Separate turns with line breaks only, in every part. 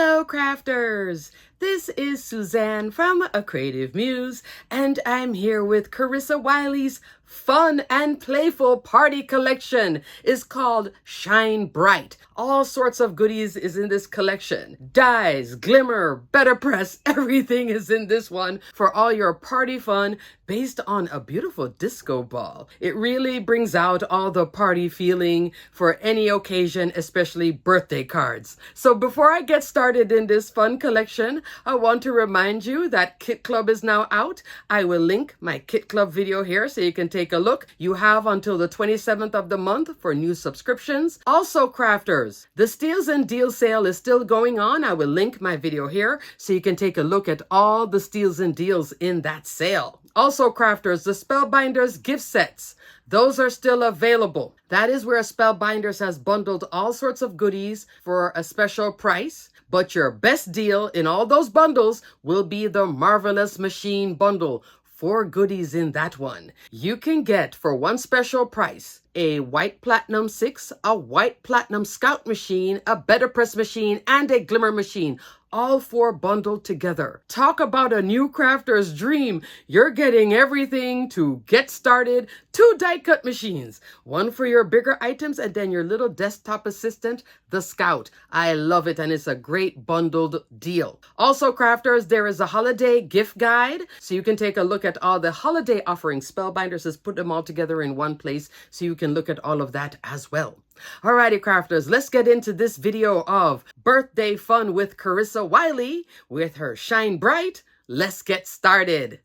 Hello, crafters! This is Suzanne from A Creative Muse, and I'm here with Carissa Wiley's fun and playful party collection. It's called Shine Bright. All sorts of goodies is in this collection. Dyes, glimmer, better press, everything is in this one for all your party fun based on a beautiful disco ball. It really brings out all the party feeling for any occasion, especially birthday cards. So before I get started in this fun collection, I want to remind you that Kit Club is now out. I will link my Kit Club video here so you can take a look. You have until the 27th of the month for new subscriptions. Also, crafters, the Steals and Deals sale is still going on. I will link my video here so you can take a look at all the steals and deals in that sale. Also, crafters, the Spellbinders gift sets, those are still available. That is where Spellbinders has bundled all sorts of goodies for a special price. But your best deal in all those bundles will be the Marvelous Machine bundle. 4 goodies in that one. You can get for one special price a white platinum 6, a white platinum scout machine, a better press machine, and a glimmer machine. All 4 bundled together. Talk about a new crafter's dream. You're getting everything to get started. 2 die cut machines. One for your bigger items and then your little desktop assistant, the Scout. I love it and it's a great bundled deal. Also, crafters, there is a holiday gift guide. So you can take a look at all the holiday offerings. Spellbinders has put them all together in one place so you can look at all of that as well. Alrighty, crafters, let's get into this video of birthday fun with Carissa Wiley with her Shine Bright. Let's get started.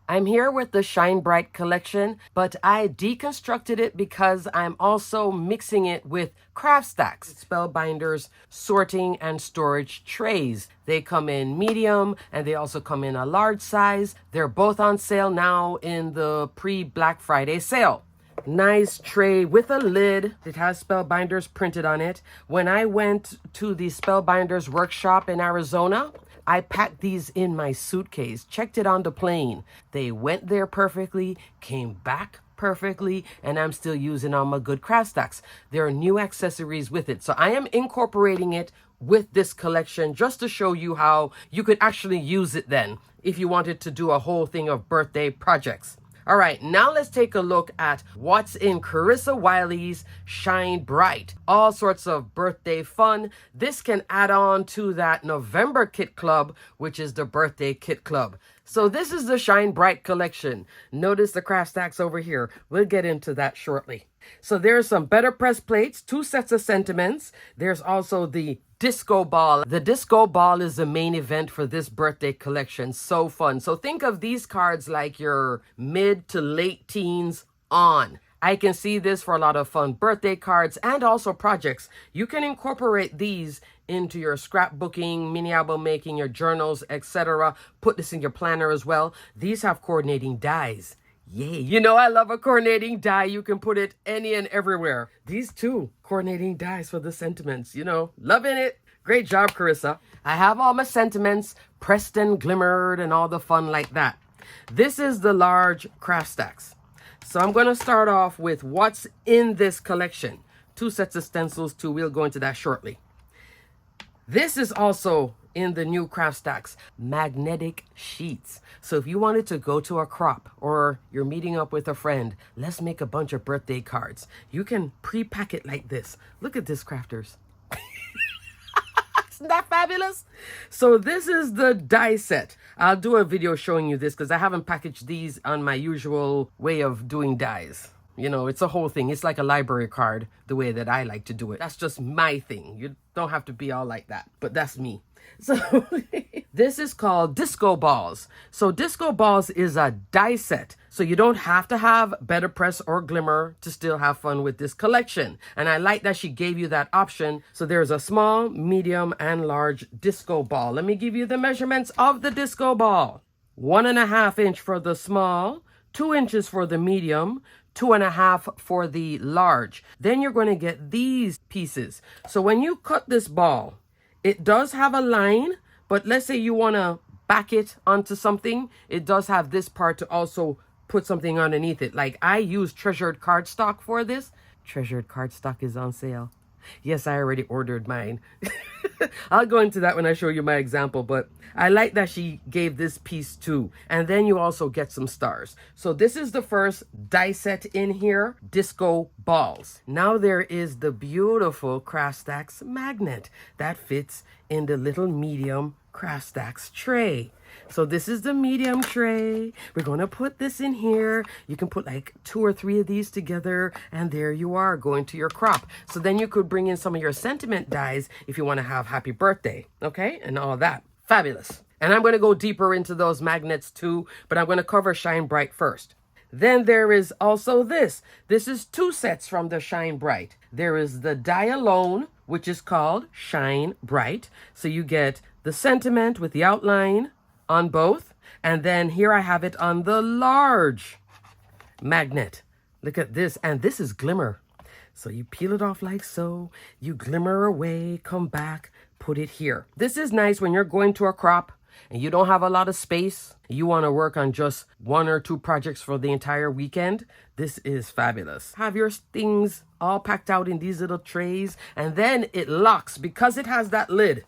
I'm here with the Shine Bright collection, but I deconstructed it because I'm also mixing it with Craft Stax, Spellbinders, sorting and storage trays. They come in medium and they also come in a large size. They're both on sale now in the pre-Black Friday sale. Nice tray with a lid. It has Spellbinders printed on it. When I went to the Spellbinders workshop in Arizona, I packed these in my suitcase, checked it on the plane. They went there perfectly, came back perfectly, and I'm still using all my good Craft Stacks. There are new accessories with it. So I am incorporating it with this collection just to show you how you could actually use it then if you wanted to do a whole thing of birthday projects. All right, now let's take a look at what's in Carissa Wiley's Shine Bright. All sorts of birthday fun. This can add on to that November Kit Club, which is the birthday Kit Club. So this is the Shine Bright collection. Notice the Craft Stacks over here. We'll get into that shortly. So there's some better press plates, 2 sets of sentiments. There's also the disco ball. The disco ball is the main event for this birthday collection. So fun. So think of these cards like your mid to late teens on. I can see this for a lot of fun birthday cards and also projects. You can incorporate these into your scrapbooking, mini album making, your journals, etc. Put this in your planner as well. These have coordinating dies. Yay. You know I love a coordinating die. You can put it any and everywhere. These 2 coordinating dies for the sentiments. You know, loving it. Great job, Carissa. I have all my sentiments pressed and glimmered and all the fun like that. This is the large Craft Stacks. So I'm going to start off with what's in this collection. 2 sets of stencils too. We'll go into that shortly. This is also in the new Craft Stacks, magnetic sheets. So if you wanted to go to a crop or you're meeting up with a friend, let's make a bunch of birthday cards. You can pre-pack it like this. Look at this, crafters. Isn't that fabulous? So this is the die set. I'll do a video showing you this because I haven't packaged these on my usual way of doing dies. You know, it's a whole thing. It's like a library card, the way that I like to do it. That's just my thing. You don't have to be all like that, but that's me. So this is called Disco Balls. So Disco Balls is a die set. So you don't have to have better press or glimmer to still have fun with this collection. And I like that she gave you that option. So there's a small, medium, and large disco ball. Let me give you the measurements of the disco ball. 1.5 inch for the small, 2 inches for the medium, 2.5 for the large. Then you're going to get these pieces. So when you cut this ball, it does have a line, but let's say you want to back it onto something. It does have this part to also put something underneath it. Like I use treasured cardstock for this. Treasured cardstock is on sale. Yes, I already ordered mine. I'll go into that when I show you my example, but I like that she gave this piece too. And then you also get some stars. So this is the first die set in here, disco balls. Now there is the beautiful Craft Stax magnet that fits in the little medium Craft Stax tray. So this is the medium tray. We're going to put this in here. You can put like 2 or 3 of these together, and there you are going to your crop. So then you could bring in some of your sentiment dies if you want to have happy birthday, okay? And all that. Fabulous. And I'm going to go deeper into those magnets too, but I'm going to cover Shine Bright first. Then there is also this. This is 2 sets from the Shine Bright. There is the die alone, which is called Shine Bright. So you get the sentiment with the outline on both. And then here I have it on the large magnet. Look at this. And this is glimmer. So you peel it off like so. You glimmer away, come back, put it here. This is nice when you're going to a crop and you don't have a lot of space. You want to work on just 1 or 2 projects for the entire weekend. This is fabulous. Have your things all packed out in these little trays, and then it locks because it has that lid.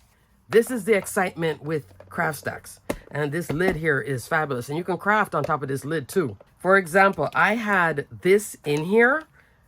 This is the excitement with Craft Stax. And this lid here is fabulous. And you can craft on top of this lid too. For example, I had this in here.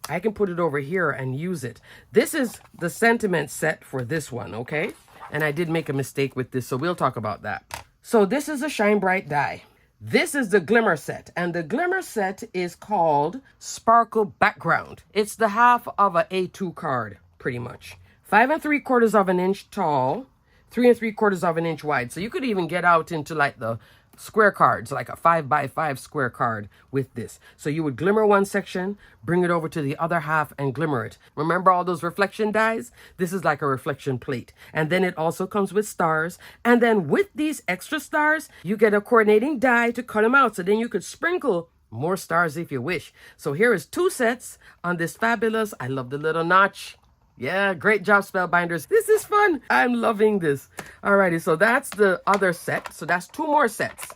I can put it over here and use it. This is the sentiment set for this one, okay? And I did make a mistake with this, so we'll talk about that. So this is a Shine Bright die. This is the glimmer set, and the glimmer set is called Sparkle Background. It's the half of a A2 card, pretty much. 5 3/4 of an inch tall, 3 3/4 of an inch wide. So you could even get out into like the square cards, like a 5 by 5 square card with this. So you would glimmer one section, bring it over to the other half and glimmer it. Remember all those reflection dies? This is like a reflection plate. And then it also comes with stars. And then with these extra stars, you get a coordinating die to cut them out. So then you could sprinkle more stars if you wish. So here is 2 sets on this fabulous, I love the little notch. Yeah, great job, Spellbinders. This is fun. I'm loving this. Alrighty, so that's the other set. So that's 2 more sets.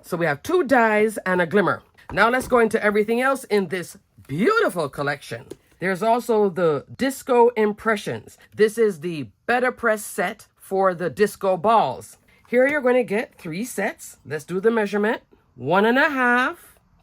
So we have 2 dies and a glimmer. Now let's go into everything else in this beautiful collection. There's also the Disco Impressions. This is the Better Press set for the disco balls. Here you're going to get 3 sets. Let's do the measurement. 1.5,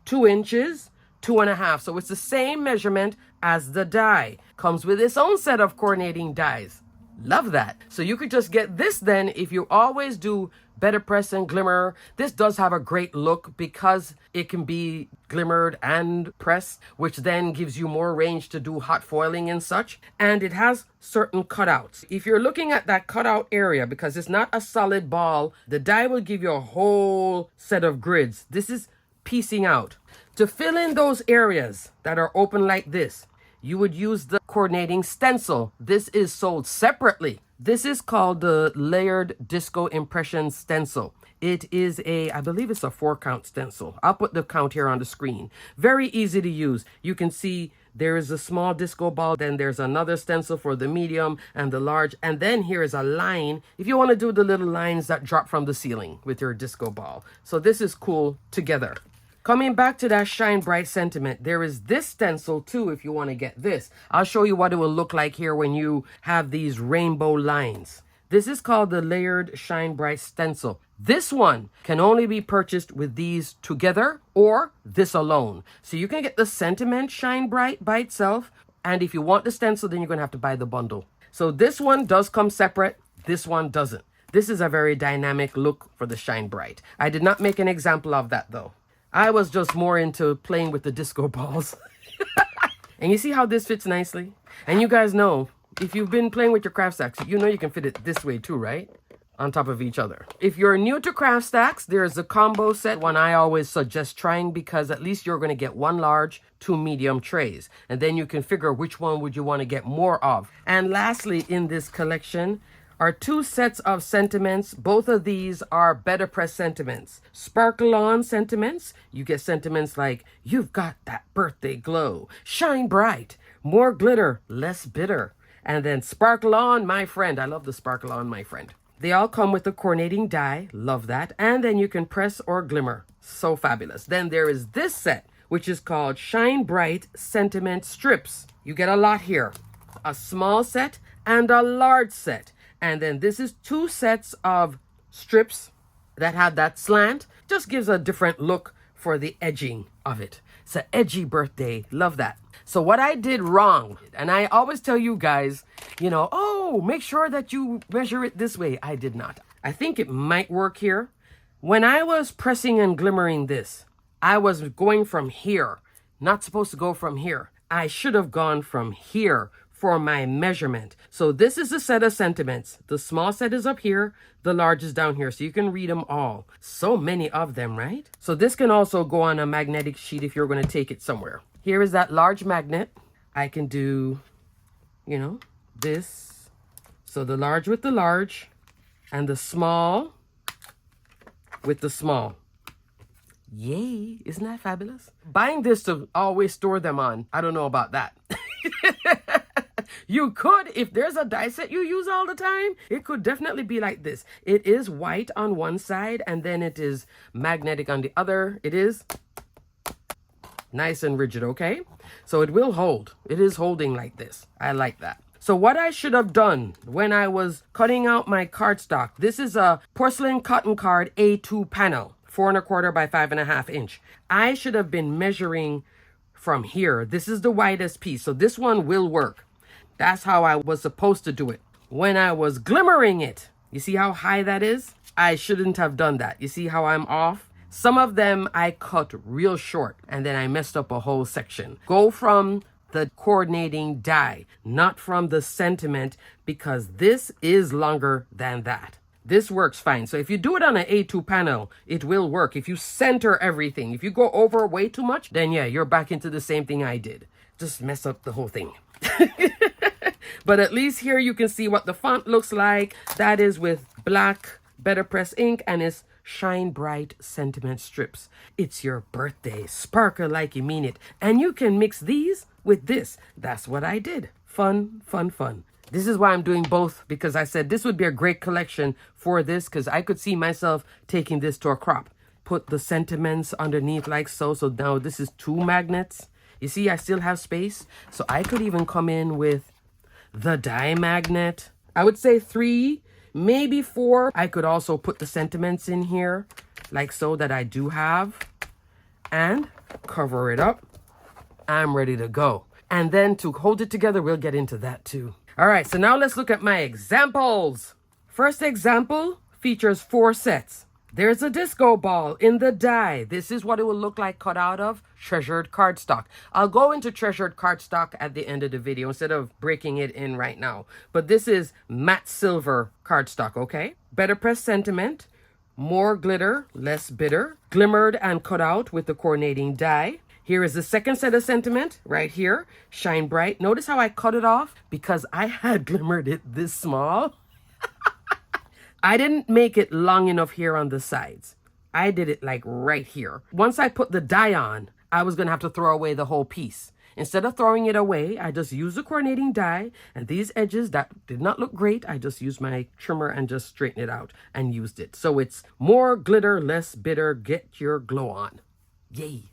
2 inches, 2.5. So it's the same measurement as the die. Comes with its own set of coordinating dies. Love that. So you could just get this then if you always do better press and glimmer. This does have a great look because it can be glimmered and pressed, which then gives you more range to do hot foiling and such. And it has certain cutouts. If you're looking at that cutout area, because it's not a solid ball, the die will give you a whole set of grids. This is piecing out. To fill in those areas that are open like this, you would use the coordinating stencil. This is sold separately. This is called the Layered Disco Impression Stencil. It is I believe it's a 4-count stencil. I'll put the count here on the screen. Very easy to use. You can see there is a small disco ball, then there's another stencil for the medium and the large, and then here is a line if you want to do the little lines that drop from the ceiling with your disco ball. So this is cool together. Coming back to that Shine Bright sentiment, there is this stencil too if you want to get this. I'll show you what it will look like here when you have these rainbow lines. This is called the Layered Shine Bright Stencil. This one can only be purchased with these together or this alone. So you can get the sentiment Shine Bright by itself, and if you want the stencil, then you're going to have to buy the bundle. So this one does come separate, this one doesn't. This is a very dynamic look for the Shine Bright. I did not make an example of that though. I was just more into playing with the disco balls. And you see how this fits nicely? And you guys know, if you've been playing with your Craft Stax, you know you can fit it this way too, right? On top of each other. If you're new to Craft Stax, there's a combo set, one I always suggest trying because at least you're going to get 1 large, 2 medium trays. And then you can figure which one would you want to get more of. And lastly, in this collection, are 2 sets of sentiments. Both of these are Better Press sentiments. Sparkle On sentiments. You get sentiments like, you've got that birthday glow. Shine bright. More glitter, less bitter. And then Sparkle On, my friend. I love the Sparkle On, my friend. They all come with a coordinating die. Love that. And then you can press or glimmer. So fabulous. Then there is this set, which is called Shine Bright Sentiment Strips. You get a lot here. a small set and a large set. And then this is 2 sets of strips that have that slant. Just gives a different look for the edging of it. It's an edgy birthday. Love that. So what I did wrong, and I always tell you guys, you know, oh, make sure that you measure it this way. I did not. I think it might work here. When I was pressing and glimmering this, I was going from here. Not supposed to go from here. I should have gone from here for my measurement. So this is a set of sentiments. The small set is up here. The large is down here. So you can read them all. So many of them, right? So this can also go on a magnetic sheet if you're going to take it somewhere. Here is that large magnet. I can do, you know, this. So the large with the large and the small with the small. Yay, isn't that fabulous? Buying this to always store them on, I don't know about that. You could, if there's a die set you use all the time, it could definitely be like this. It is white on one side and then it is magnetic on the other. It is nice and rigid, okay? So it will hold. It is holding like this. I like that. So what I should have done when I was cutting out my cardstock, this is a porcelain cotton card A2 panel, 4 1/4 by 5.5 inch. I should have been measuring from here. This is the widest piece, so this one will work. That's how I was supposed to do it. When I was glimmering it, you see how high that is? I shouldn't have done that. You see how I'm off? Some of them I cut real short and then I messed up a whole section. Go from the coordinating die, not from the sentiment, because this is longer than that. This works fine. So if you do it on an A2 panel, it will work. If you center everything, if you go over way too much, then yeah, you're back into the same thing I did. Just mess up the whole thing. But at least here you can see what the font looks like. That is with black Better Press ink and it's Shine Bright Sentiment strips. It's your birthday. Sparkle like you mean it. And you can mix these with this. That's what I did. Fun, fun, fun. This is why I'm doing both, because I said this would be a great collection for this, because I could see myself taking this to a crop. Put the sentiments underneath like so. So now this is 2 magnets. You see, I still have space. So I could even come in with the die magnet. I would say 3, maybe 4. I could also put the sentiments in here like so that I do have and cover it up. I'm ready to go. And then to hold it together, we'll get into that too. All right, so now let's look at my examples. First example features 4 sets. There's a disco ball in the die. This is what it will look like cut out of treasured cardstock. I'll go into treasured cardstock at the end of the video instead of breaking it in right now. But this is matte silver cardstock, okay? Better Press sentiment, more glitter, less bitter, glimmered and cut out with the coordinating die. Here is the second set of sentiment right here, Shine Bright. Notice how I cut it off because I had glimmered it this small. I didn't make it long enough here on the sides. I did it like right here. Once I put the die on, I was going to have to throw away the whole piece. Instead of throwing it away, I just used the coordinating die, and these edges that did not look great, I just used my trimmer and just straightened it out and used it. So it's more glitter, less bitter, get your glow on. Yay.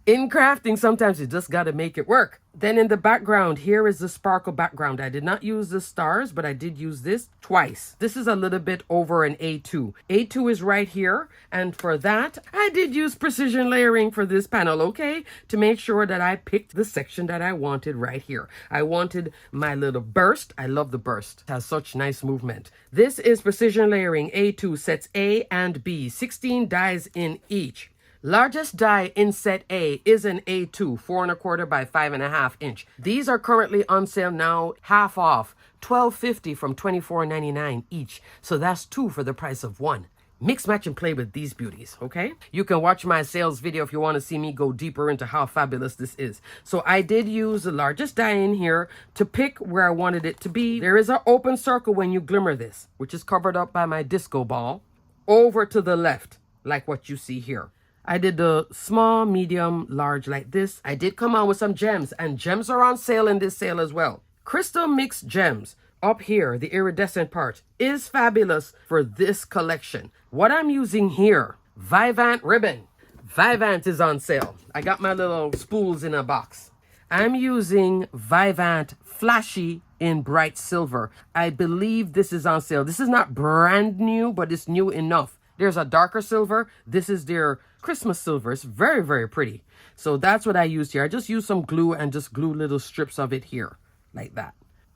In crafting, sometimes you just got to make it work. Then in the background, here is the sparkle background. I did not use the stars, but I did use this twice. This is a little bit over an A2. A2 is right here. And for that, I did use precision layering for this panel, okay? To make sure that I picked the section that I wanted right here. I wanted my little burst. I love the burst. It has such nice movement. This is precision layering A2 sets A and B, 16 dies in each. Largest die in set A is an A2, 4 1/4 by 5.5 inch. These are currently on sale now, half off, $12.50 from $24.99 each. So that's 2 for the price of 1. Mix, match, and play with these beauties, okay? You can watch my sales video if you want to see me go deeper into how fabulous this is. So I did use the largest die in here to pick where I wanted it to be. There is an open circle when you glimmer this, which is covered up by my disco ball, over to the left, like what you see here. I did the small, medium, large like this. I did come out with some gems, and gems are on sale in this sale as well. Crystal Mix Gems up here, the iridescent part, is fabulous for this collection. What I'm using here, Vivant ribbon. Vivant is on sale. I got my little spools in a box. I'm using Vivant Flashy in bright silver. I believe this is on sale. This is not brand new, but it's new enough. There's a darker silver. This is their Christmas silver. It's very, very pretty. So that's what I used here. I just used some glue and just glue little strips of it here, like that.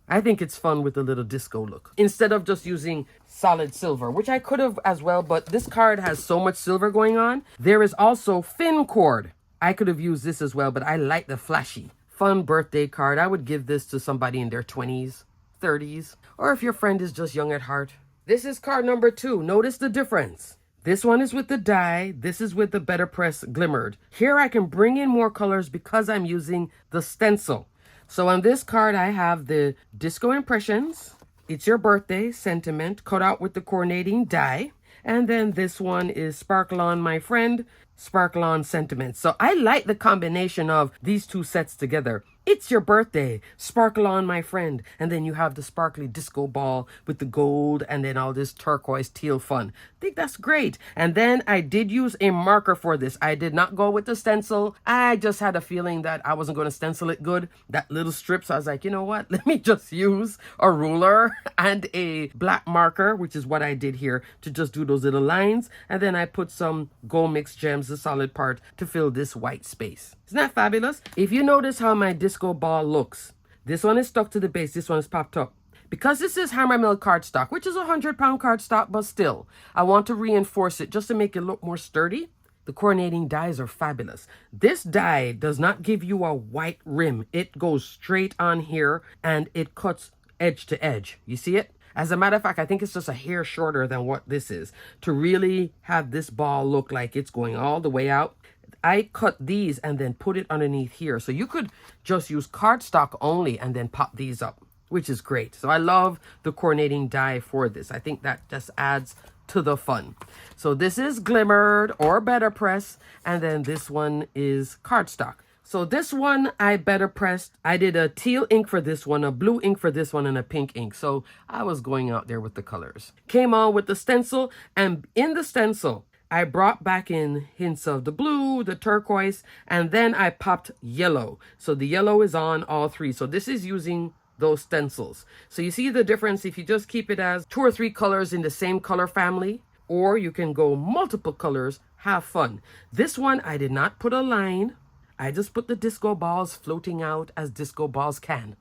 I think it's fun with a little disco look. Instead of just using solid silver, which I could have as well, but this card has so much silver going on. There is also fin cord. I could have used this as well, but I like the flashy. Fun birthday card. I would give this to somebody in their 20s, 30s, or if your friend is just young at heart. This is card number 2. Notice the difference. This one is with the die. This is with the Better Press Glimmered. Here I can bring in more colors because I'm using the stencil. So on this card, I have the Disco Impressions. It's Your Birthday Sentiment cut out with the coordinating die. And then this one is Sparkle On My Friend, Sparkle On Sentiment. So I like the combination of these two sets together. It's Your Birthday, Sparkle On My Friend. And then you have the sparkly disco ball with the gold and then all this turquoise teal fun. I think that's great. And then I did use a marker for this. I did not go with the stencil. I just had a feeling that I wasn't going to stencil it good. That little strip. So I was like, you know what? Let me just use a ruler and a black marker, which is what I did here, to just do those little lines. And then I put some gold mixed gems, the solid part, to fill this white space. Isn't that fabulous? If you notice how my disco ball looks, this one is stuck to the base, this one is popped up. Because this is hammer mill cardstock, which is a 100-pound cardstock, but still, I want to reinforce it just to make it look more sturdy. The coordinating dies are fabulous. This die does not give you a white rim. It goes straight on here and it cuts edge to edge. You see it? As a matter of fact, I think it's just a hair shorter than what this is to really have this ball look like it's going all the way out. I cut these and then put it underneath here. So you could just use cardstock only and then pop these up, which is great. So I love the coordinating die for this. I think that just adds to the fun. So this is Glimmered or Better Press. And then this one is cardstock. So this one I better pressed. I did a teal ink for this one, a blue ink for this one, and a pink ink. So I was going out there with the colors. Came on with the stencil, and in the stencil, I brought back in hints of the blue, the turquoise, and then I popped yellow. So the yellow is on all three. So this is using those stencils. So you see the difference if you just keep it as 2 or 3 colors in the same color family, or you can go multiple colors, have fun. This one, I did not put a line. I just put the disco balls floating out as disco balls can.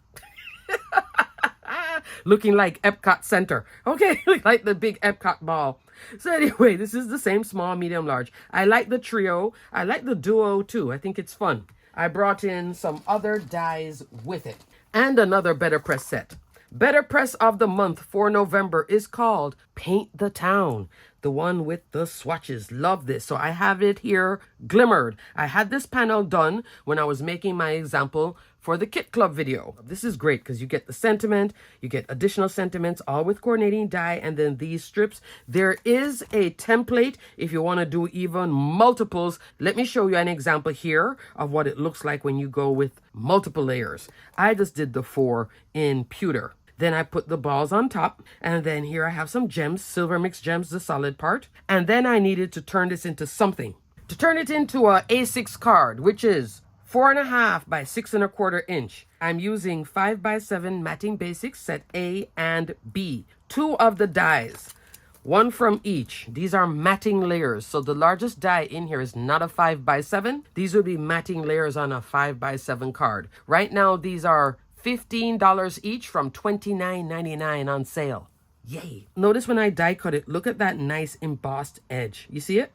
Looking like Epcot Center. Okay, like the big Epcot ball. So anyway, this is the same small, medium, large. I like the trio. I like the duo too. I think it's fun. I brought in some other dies with it. And another Better Press set. Better Press of the month for November is called Paint the Town. The one with the swatches. Love this. So I have it here glimmered. I had this panel done when I was making my example for the Kit Club video. This is great because you get the sentiment, you get additional sentiments, all with coordinating die, and then these strips. There is a template if you want to do even multiples. Let me show you an example here of what it looks like when you go with multiple layers. I just did the 4 in pewter. Then I put the balls on top, and then here I have some gems, silver mixed gems, the solid part. And then I needed to turn this into something. To turn it into a A6 card, which is 4.5 by 6.25 inch. I'm using 5x7 matting basics set A and B. 2 of the dies, 1 from each. These are matting layers. So the largest die in here is not a 5x7. These would be matting layers on a 5x7 card. Right now, these are $15 each from $29.99 on sale. Yay. Notice when I die cut it, look at that nice embossed edge. You see it?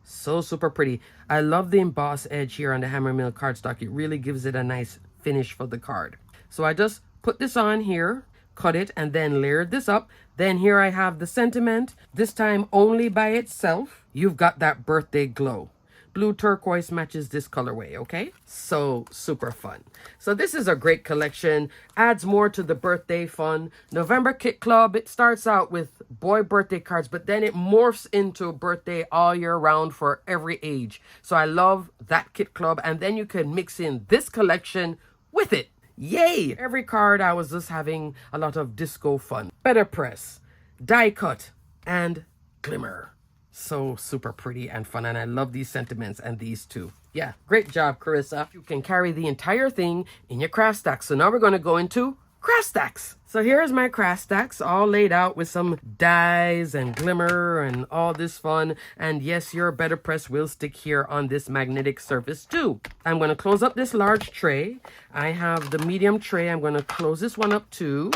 So super pretty. I love the embossed edge here on the hammer mill cardstock. It really gives it a nice finish for the card. So I just put this on here, cut it, and then layered this up. Then here I have the sentiment, this time only by itself. You've got that birthday glow. Blue turquoise matches this colorway, okay? So super fun. So this is a great collection. Adds more to the birthday fun. November Kit Club, it starts out with boy birthday cards, but then it morphs into birthday all year round for every age. So I love that Kit Club. And then you can mix in this collection with it. Yay! Every card I was just having a lot of disco fun. Better Press, die cut, and glimmer. So super pretty and fun, and I love these sentiments and these too. Yeah, great job, Carissa. You can carry the entire thing in your craft stack. So now we're going to go into craft stacks. So here's my craft stacks all laid out with some dies and glimmer and all this fun. And yes, your better press will stick here on this magnetic surface too. I'm going to close up this large tray. I have the medium tray. I'm going to close this one up too,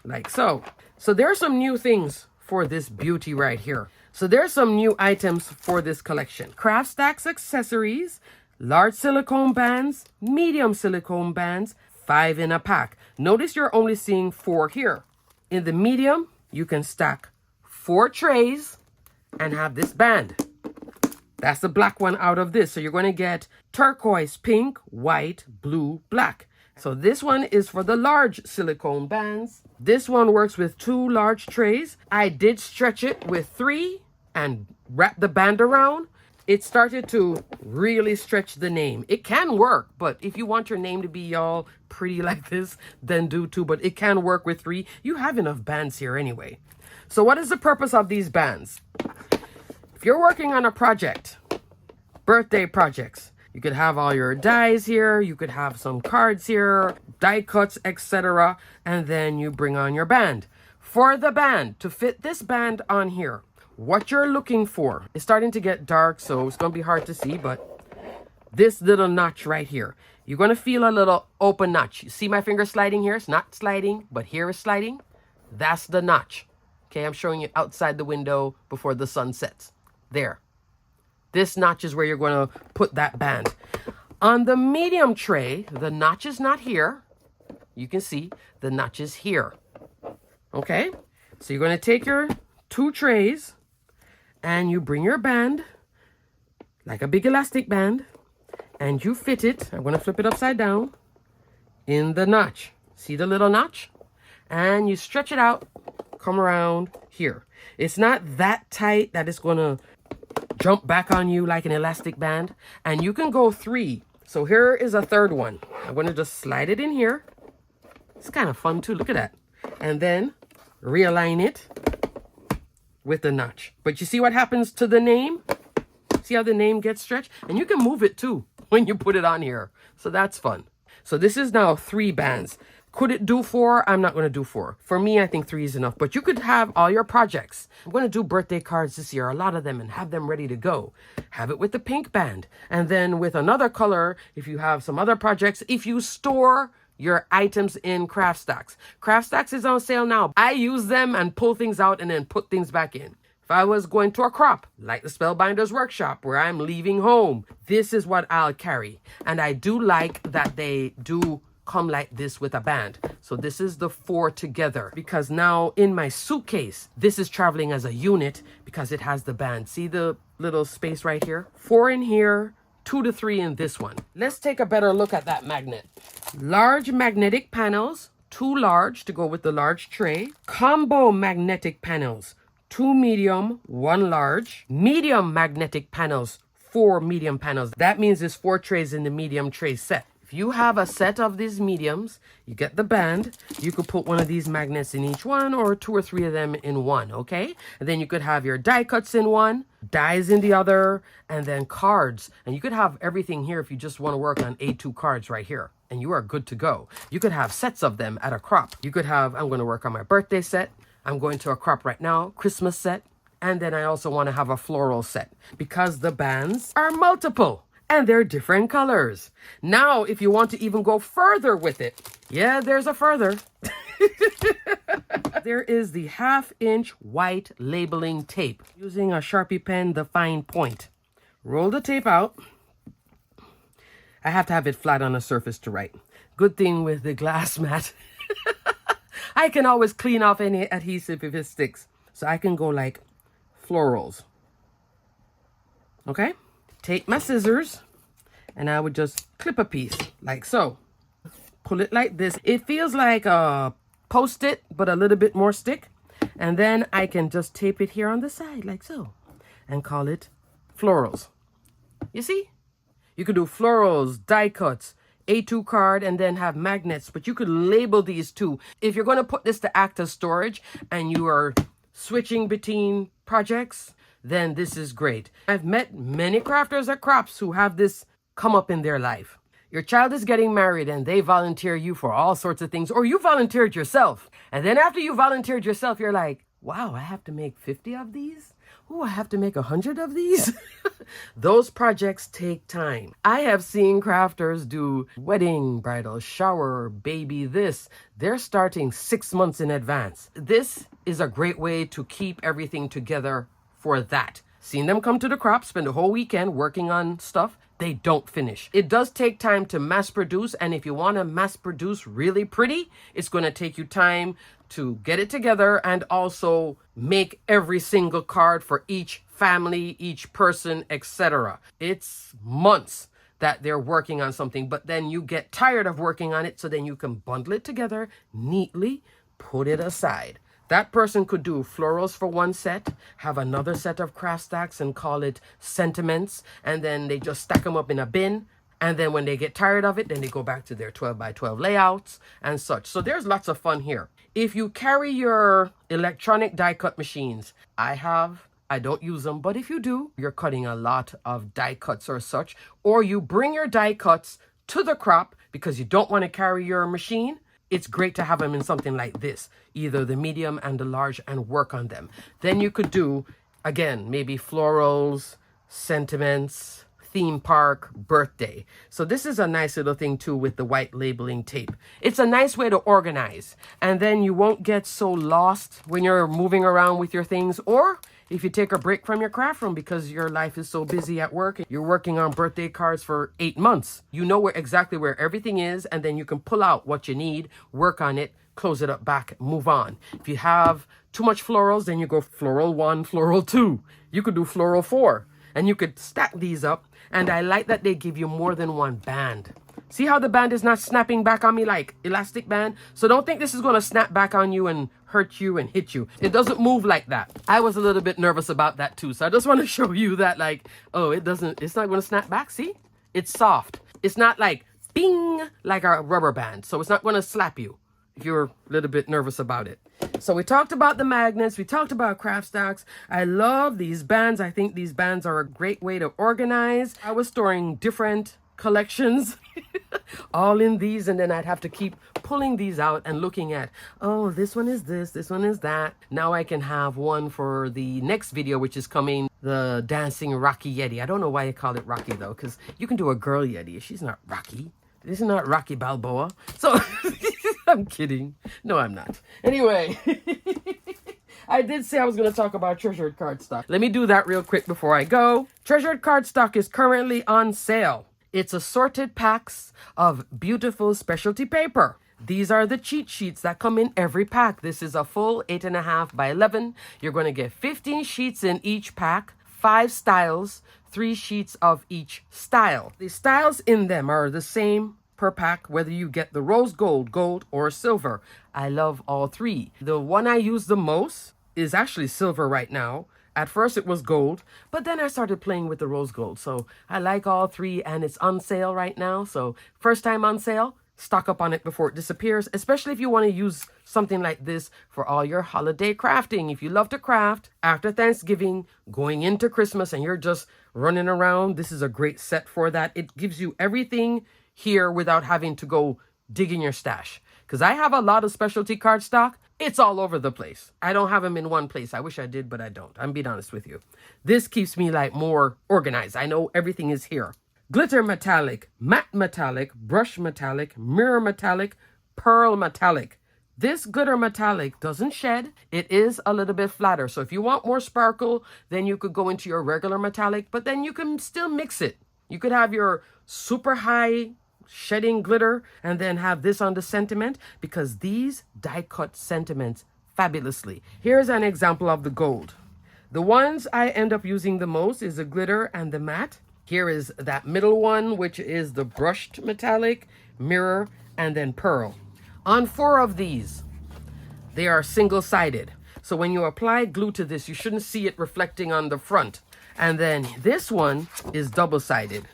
like so. So there are some new things for this beauty right here. So there's some new items for this collection. Craft Stax accessories, large silicone bands, medium silicone bands, 5 in a pack. Notice you're only seeing 4 here. In the medium, you can stack 4 trays and have this band. That's the black one out of this. So you're going to get turquoise, pink, white, blue, black. So this one is for the large silicone bands. This one works with 2 large trays. I did stretch it with 3 and wrap the band around. It started to really stretch the name. It can work, but if you want your name to be all pretty like this, then do too. But it can work with 3. You have enough bands here anyway. So what is the purpose of these bands? If you're working on a project, birthday projects, you could have all your dies here, you could have some cards here, die cuts, etc. And then you bring on your band. For the band, to fit this band on here, what you're looking for, it's starting to get dark, so it's going to be hard to see, but this little notch right here, you're going to feel a little open notch. You see my finger sliding here? It's not sliding, but here is sliding. That's the notch. Okay, I'm showing you outside the window before the sun sets. There. This notch is where you're going to put that band. On the medium tray, the notch is not here. You can see the notch is here. Okay, so you're going to take your 2 trays and you bring your band like a big elastic band and you fit it. I'm going to flip it upside down in the notch. See the little notch? And you stretch it out, come around here. It's not that tight that it's going to jump back on you like an elastic band. And you can go 3. So here is a 3rd one. I'm going to just slide it in here. It's kind of fun too. Look at that. And then realign it with the notch. But you see what happens to the name? See how the name gets stretched? And you can move it too when you put it on here. So that's fun. So this is now 3 bands. Could it do 4? I'm not going to do 4. For me, I think 3 is enough. But you could have all your projects. I'm going to do birthday cards this year, a lot of them, and have them ready to go. Have it with the pink band. And then with another color, if you have some other projects, if you store your items in Craft Stax. Craft Stax is on sale now. I use them and pull things out and then put things back in. If I was going to a crop, like the Spellbinders workshop where I'm leaving home, this is what I'll carry. And I do like that they do come like this with a band. So this is the 4 together, because now in my suitcase, this is traveling as a unit because it has the band. See the little space right here? 4 in here, 2 to 3 in this one. Let's take a better look at that magnet. Large magnetic panels, 2 large to go with the large tray. Combo magnetic panels, 2 medium, 1 large. Medium magnetic panels, 4 medium panels. That means there's 4 trays in the medium tray set. If you have a set of these mediums, you get the band, you could put one of these magnets in each one or 2 or 3 of them in one, okay? And then you could have your die cuts in one, dies in the other, and then cards. And you could have everything here if you just want to work on A2 cards right here. And you are good to go. You could have sets of them at a crop. You could have, I'm going to work on my birthday set. I'm going to a crop right now, Christmas set. And then I also want to have a floral set because the bands are multiple. And they're different colors. Now, if you want to even go further with it, yeah, there's a further. There is the 1/2-inch white labeling tape. Using a Sharpie pen, the fine point. Roll the tape out. I have to have it flat on a surface to write. Good thing with the glass mat. I can always clean off any adhesive if it sticks. So I can go like florals. Okay? Take my scissors and I would just clip a piece like so. Pull it like this. It feels like a Post-it, but a little bit more stick. And then I can just tape it here on the side like so and call it florals. You see? You could do florals, die cuts, A2 card, and then have magnets, but you could label these too. If you're going to put this to act as storage and you are switching between projects, then this is great. I've met many crafters at Crafts who have this come up in their life. Your child is getting married and they volunteer you for all sorts of things, or you volunteered yourself. And then after you volunteered yourself, you're like, wow, I have to make 50 of these? Oh, I have to make 100 of these? Those projects take time. I have seen crafters do wedding, bridal shower, baby this. They're starting 6 months in advance. This is a great way to keep everything together for that. Seen them come to the crop, spend a whole weekend working on stuff. They don't finish. It does take time to mass produce, and if you want to mass produce really pretty, it's going to take you time to get it together and also make every single card for each family, each person, etc. It's months that they're working on something, but then you get tired of working on it, so then you can bundle it together neatly, put it aside. That person could do florals for one set, have another set of craft stacks and call it sentiments, and then they just stack them up in a bin. And then when they get tired of it, then they go back to their 12 by 12 layouts and such. So there's lots of fun here. If you carry your electronic die cut machines, I don't use them, but if you do, you're cutting a lot of die cuts or such, or you bring your die cuts to the crop because you don't want to carry your machine, it's great to have them in something like this, either the medium and the large, and work on them. Then you could do, again, maybe florals, sentiments, theme park, birthday. So this is a nice little thing too with the white labeling tape. It's a nice way to organize, and then you won't get so lost when you're moving around with your things, or if you take a break from your craft room because your life is so busy at work, you're working on birthday cards for 8 months. You know exactly where everything is, and then you can pull out what you need, work on it, close it up back, move on. If you have too much florals, then you go floral 1, floral 2. You could do floral 4, and you could stack these up. And I like that they give you more than one band. See how the band is not snapping back on me like elastic band? So don't think this is going to snap back on you and hurt you and hit you. It doesn't move like that. I was a little bit nervous about that too. So I just want to show you that, like, oh, it's not going to snap back. See? It's soft. It's not like bing, like a rubber band. So it's not going to slap you if you're a little bit nervous about it. So we talked about the magnets. We talked about craft stacks. I love these bands. I think these bands are a great way to organize. I was storing different collections all in these, and then I'd have to keep pulling these out and looking at, oh, this one is this one is that. Now I can have one for the next video, which is coming, the dancing Rocky Yeti. I don't know why I call it Rocky though, because you can do a girl Yeti. She's not Rocky. This is not Rocky Balboa. So I'm kidding. No, I'm not. Anyway, I did say I was going to talk about treasured cardstock. Let me do that real quick before I go. Treasured cardstock is currently on sale. It's assorted packs of beautiful specialty paper. These are the cheat sheets that come in every pack. This is a full 8.5 by 11. You're going to get 15 sheets in each pack, 5 styles, 3 sheets of each style. The styles in them are the same per pack, whether you get the rose gold, gold, or silver. I love all 3. The one I use the most is actually silver right now. At first it was gold, but then I started playing with the rose gold. So I like all 3, and it's on sale right now. So first time on sale, stock up on it before it disappears, especially if you want to use something like this for all your holiday crafting. If you love to craft after Thanksgiving, going into Christmas, and you're just running around, this is a great set for that. It gives you everything here without having to go dig in your stash. Because I have a lot of specialty cardstock. It's all over the place. I don't have them in one place. I wish I did, but I don't. I'm being honest with you. This keeps me like more organized. I know everything is here. Glitter metallic, matte metallic, brush metallic, mirror metallic, pearl metallic. This glitter metallic doesn't shed. It is a little bit flatter. So if you want more sparkle, then you could go into your regular metallic, but then you can still mix it. You could have your super high shedding glitter and then have this on the sentiment, because these die cut sentiments fabulously. Here's an example of the gold. The ones I end up using the most is the glitter and the matte. Here is that middle one, which is the brushed metallic, mirror, and then pearl. On 4 of these, they are single-sided. So when you apply glue to this, you shouldn't see it reflecting on the front. And then this one is double-sided.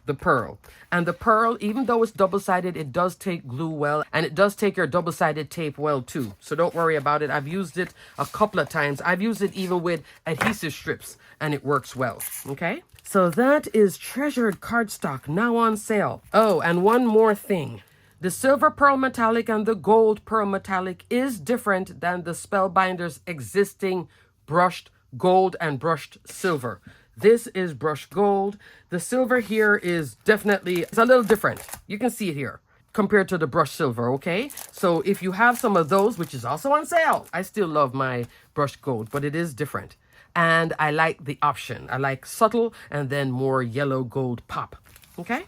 the pearl. And the pearl, even though it's double-sided, it does take glue well, and it does take your double-sided tape well too. So don't worry about it. I've used it a couple of times. I've used it even with adhesive strips, and it works well. Okay? So that is treasured cardstock now on sale. Oh, and one more thing. The silver pearl metallic and the gold pearl metallic is different than the Spellbinders existing brushed gold and brushed silver. This is brushed gold. The silver here is definitely, it's a little different. You can see it here compared to the brushed silver, okay? So if you have some of those, which is also on sale, I still love my brushed gold, but it is different. And I like the option. I like subtle and then more yellow gold pop, okay?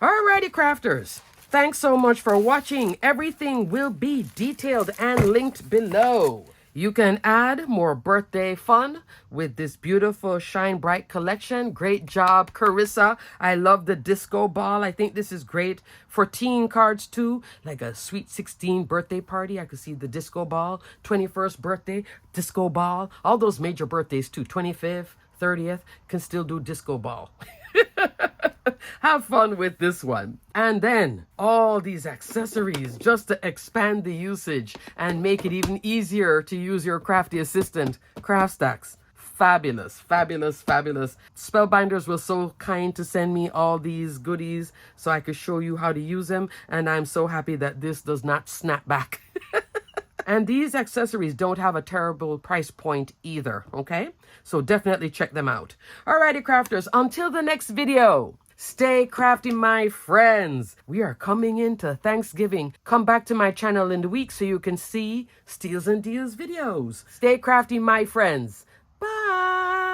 Alrighty, crafters. Thanks so much for watching. Everything will be detailed and linked below. You can add more birthday fun with this beautiful Shine Bright collection. Great job, Carissa. I love the disco ball. I think this is great for teen cards too, like a sweet 16 birthday party. I could see the disco ball, 21st birthday, disco ball, all those major birthdays too, 25th, 30th, can still do disco ball. Have fun with this one. And then all these accessories just to expand the usage and make it even easier to use your crafty assistant, Craft Stax. Fabulous, fabulous, fabulous. Spellbinders were so kind to send me all these goodies so I could show you how to use them. And I'm so happy that this does not snap back. And these accessories don't have a terrible price point either, okay? So definitely check them out. Alrighty, crafters, until the next video, stay crafty, my friends. We are coming into Thanksgiving. Come back to my channel in the week so you can see Steals and Deals videos. Stay crafty, my friends. Bye.